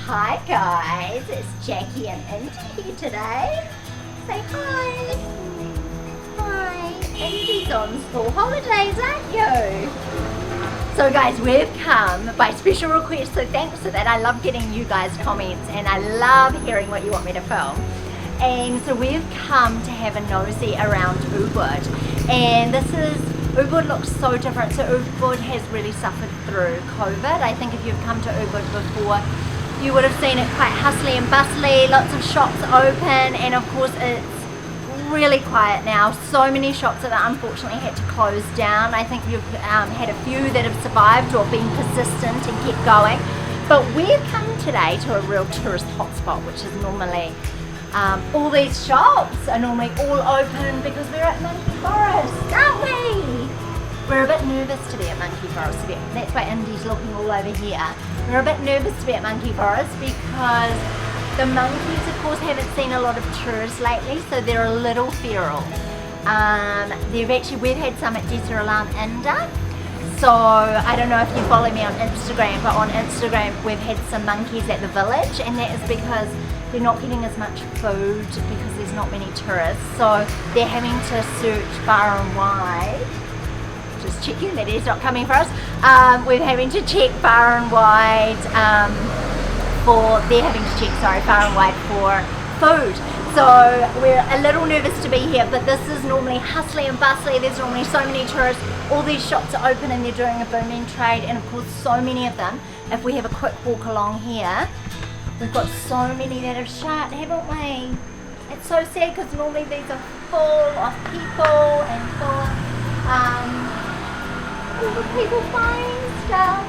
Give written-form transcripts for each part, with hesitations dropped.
Hi guys, it's Jackie and Indi here today. Say hi. Hi. Indi's on school holidays, aren't you? So guys, we've come by special request, so thanks for that. I love getting you guys comments and I love hearing what you want me to film. And so we've come to have a nosy around Ubud. And Ubud looks so different. So Ubud has really suffered through COVID. I think if you've come to Ubud before, you would have seen it quite hustly and bustly, lots of shops open, and of course it's really quiet now. So many shops that unfortunately had to close down. I think you've had a few that have survived or been persistent and kept going. But we've come today to a real tourist hotspot, which is normally all these shops are normally all open because we're at Monkey Forest, aren't we? We're a bit nervous to be at Monkey Forest. That's why Indi's looking all over here. We're a bit nervous to be at Monkey Forest because the monkeys, of course, haven't seen a lot of tourists lately, so they're a little feral. We've had some at Deseralam Inda. So I don't know if you follow me on Instagram, but on Instagram we've had some monkeys at the village, and that is because they're not getting as much food because there's not many tourists. So they're having to search far and wide. Just checking that he's not coming for us. We're having to check far and wide far and wide for food. So we're a little nervous to be here, but this is normally hustly and bustly. There's normally so many tourists. All these shops are open and they're doing a booming trade, and of course so many of them, if we have a quick walk along here, we've got so many that have shut, haven't we? It's so sad because normally these are full of people and full all the people buying stuff.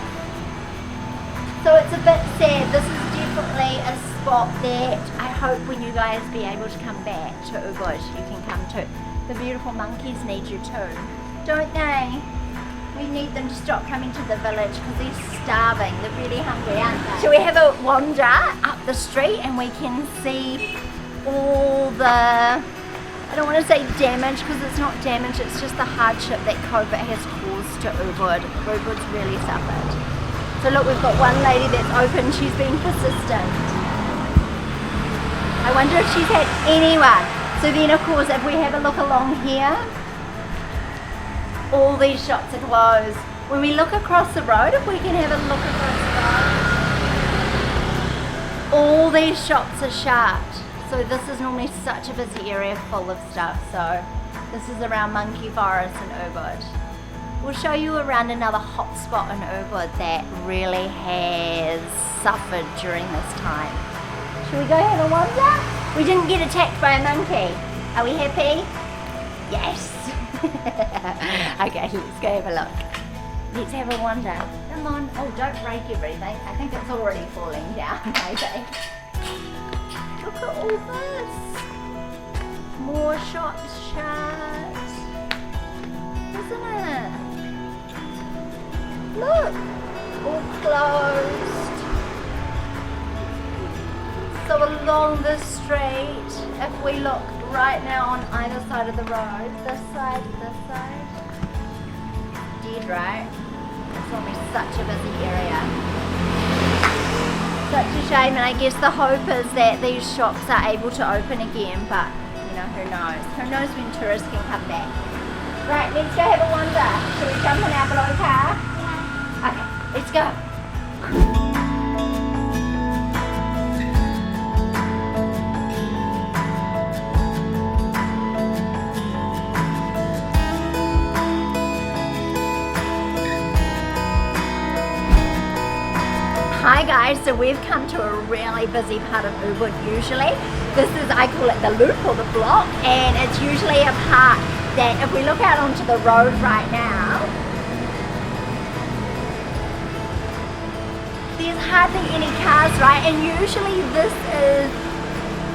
So it's a bit sad. This is definitely a spot that I hope when you guys be able to come back to Ubud, you can come to. The beautiful monkeys need you too, don't they? We need them to stop coming to the village because they're starving. They're really hungry, aren't they? So we have a wander up the street and we can see all the, I don't want to say damage because it's not damage, it's just the hardship that COVID has caused to Ubud. Ubud's really suffered. So look, we've got one lady that's open, she's been persistent. I wonder if she's had anyone. So then of course if we have a look along here, all these shops are closed. When we look across the road, if we can have a look across the road, all these shops are shut. So this is normally such a busy area full of stuff. So this is around Monkey Forest in Ubud. We'll show you around another hot spot in Ubud that really has suffered during this time. Should we go have a wander? We didn't get attacked by a monkey. Are we happy? Yes. Okay, let's go have a look. Let's have a wander. Come on. Oh, don't break everything. I think it's already falling down, maybe. Look at all this. More shops shut. Isn't it? Look. All closed. So along the street, if we look right now on either side of the road, this side, dead, right? It's going to be such a busy area. Such a shame, and I guess the hope is that these shops are able to open again, but you know, who knows? Who knows when tourists can come back? Right, let's go have a wander. Shall we jump in our blue car? Yeah. Okay, let's go. Hi guys, so we've come to a really busy part of Ubud usually. This is, I call it the loop or the block, and it's usually a part that if we look out onto the road right now, there's hardly any cars, right? And usually this is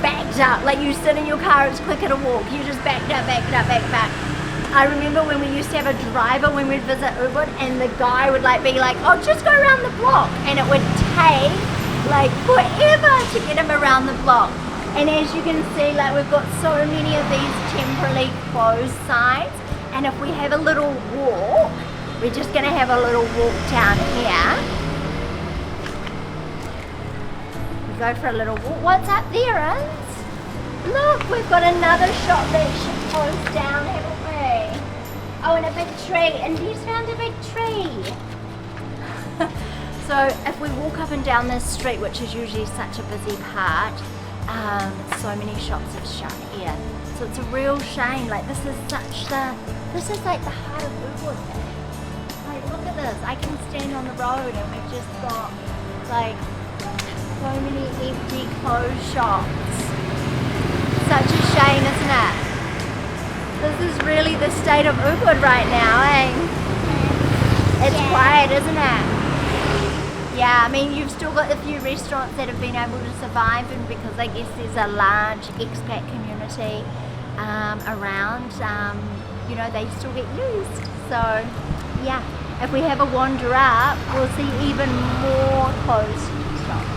backed up, like you sit in your car, it's quicker to walk, you just backed up. I remember when we used to have a driver when we'd visit Ubud, and the guy would be like, oh, just go around the block, and it would take like forever to get him around the block. And as you can see, like we've got so many of these temporarily closed signs, and if we have a little walk, we're just going to have a little walk down here. We go for a little walk. What's up there, Ins? Look, we've got another shop that should close down, haven't we? Oh, and a big tree. Indi's found a big tree. So if we walk up and down this street, which is usually such a busy part, so many shops have shut here. So it's a real shame. Like this is like the heart of Ubud. Like look at this. I can stand on the road and we've just got like so many empty closed shops. Such a shame, isn't it? This is really the state of Ubud right now, eh? It's quiet, isn't it? Yeah, I mean you've still got a few restaurants that have been able to survive, and because I guess there's a large expat community around, you know, they still get used. So yeah, if we have a wander up, we'll see even more closed shops.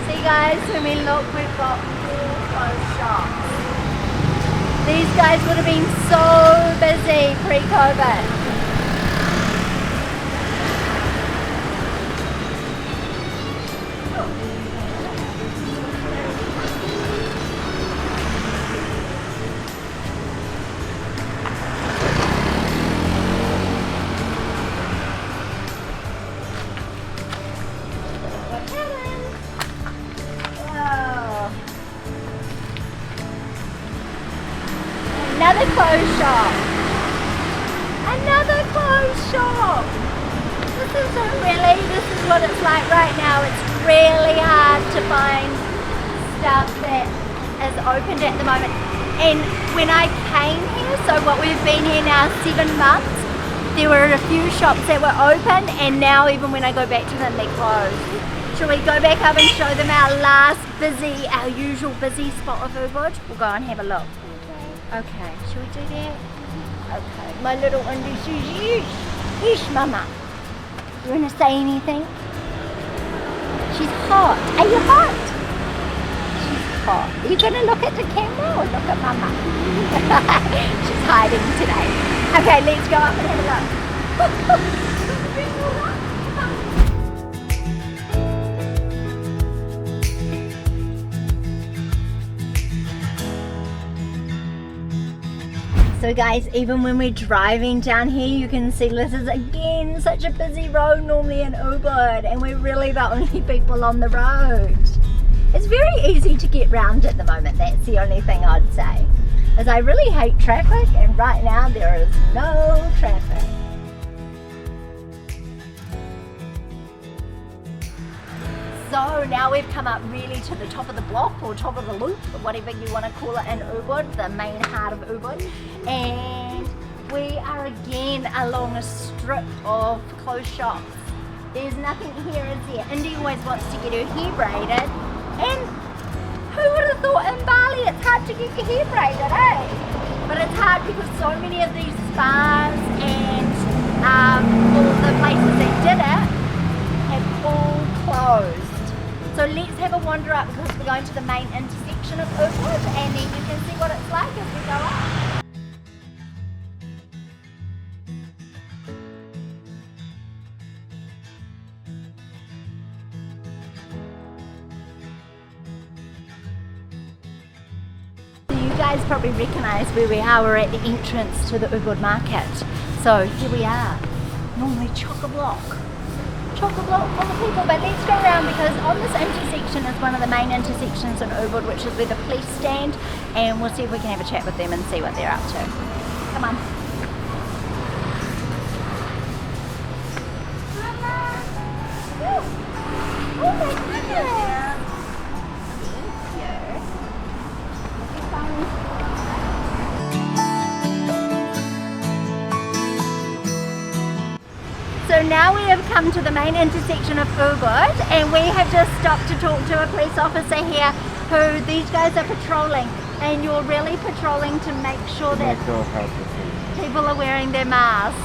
See guys, when we look, we've got more closed shops. These guys would have been so busy pre-COVID. Another closed shop. Another closed shop. This is what it's like right now. It's really hard to find stuff that is opened at the moment. And when I came here, so what we've been here now 7 months, there were a few shops that were open, and now even when I go back to them, they're closed. Shall we go back up and show them our usual busy spot of Ubud? We'll go and have a look. Okay, shall we do that? Okay, my little Indi says yes, mama. You want to say anything? She's hot. Are you hot? She's hot. Are you going to look at the camera or look at mama? She's hiding today. Okay, let's go up and have a look. So guys, even when we're driving down here, you can see this is again such a busy road normally in Ubud, and we're really the only people on the road. It's very easy to get round at the moment, that's the only thing I'd say. As I really hate traffic, and right now there is no traffic. So now we've come up really to the top of the block, or top of the loop, or whatever you want to call it in Ubud, the main heart of Ubud. And we are again along a strip of closed shops. There's nothing here, is there? Indi always wants to get her hair braided. And who would have thought in Bali it's hard to get your hair braided, eh? But it's hard because so many of these spas and all the places that did it have all closed. So let's have a wander up because we're going to the main intersection of Ubud, and then you can see what it's like as we go up. You guys probably recognise where we are. We're at the entrance to the Ubud market. So here we are. Normally chock-a-block full of people, but let's go around because on this intersection is one of the main intersections in Ubud, which is where the police stand, and we'll see if we can have a chat with them and see what they're up to. Come on. Oh my goodness! So now we have come to the main intersection of Ubud, and we have just stopped to talk to a police officer here who these guys are patrolling, and you're really patrolling to make sure that people are wearing their masks.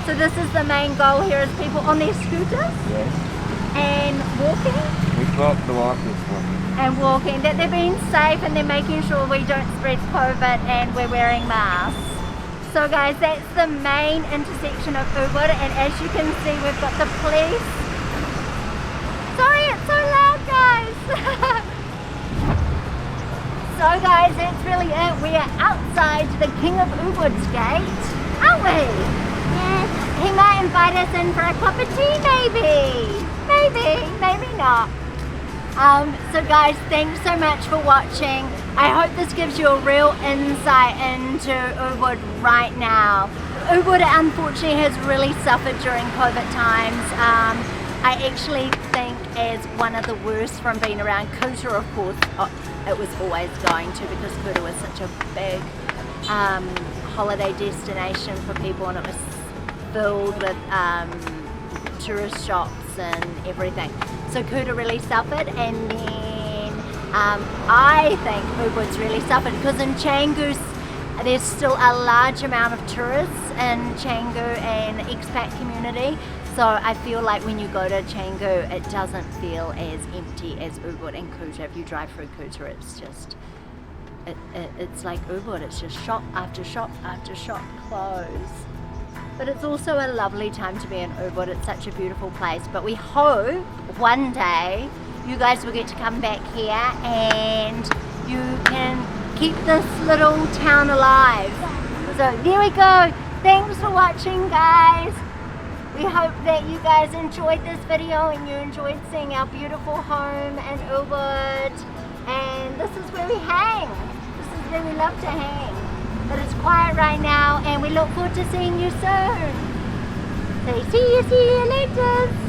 So this is the main goal here, is people on their scooters and walking. We got the walkers walking. And walking, that they're being safe and they're making sure we don't spread COVID and we're wearing masks. So guys, that's the main intersection of Ubud, and as you can see, we've got the police. Sorry, it's so loud, guys. So guys, that's really it. We are outside the King of Ubud's gate, aren't we? Yes. He might invite us in for a cup of tea, maybe. Maybe not. So guys, thanks so much for watching. I hope this gives you a real insight into Ubud right now. Ubud unfortunately has really suffered during COVID times. I actually think as one of the worst from being around. Kuta, of course, it was always going to, because Kuta was such a big holiday destination for people, and it was filled with tourist shops and everything. So Kuta really suffered, and then I think Ubud's really suffered because in Canggu there's still a large amount of tourists in Canggu and expat community. So I feel like when you go to Canggu, it doesn't feel as empty as Ubud and Kuta. If you drive through Kuta, it's just, it's like Ubud. It's just shop after shop after shop closed. But it's also a lovely time to be in Ubud. It's such a beautiful place. But we hope one day you guys will get to come back here and you can keep this little town alive. So there we go. Thanks for watching, guys. We hope that you guys enjoyed this video and you enjoyed seeing our beautiful home in Ubud. And this is where we hang. This is where we love to hang. But it's quiet right now, and we look forward to seeing you soon. So see you later.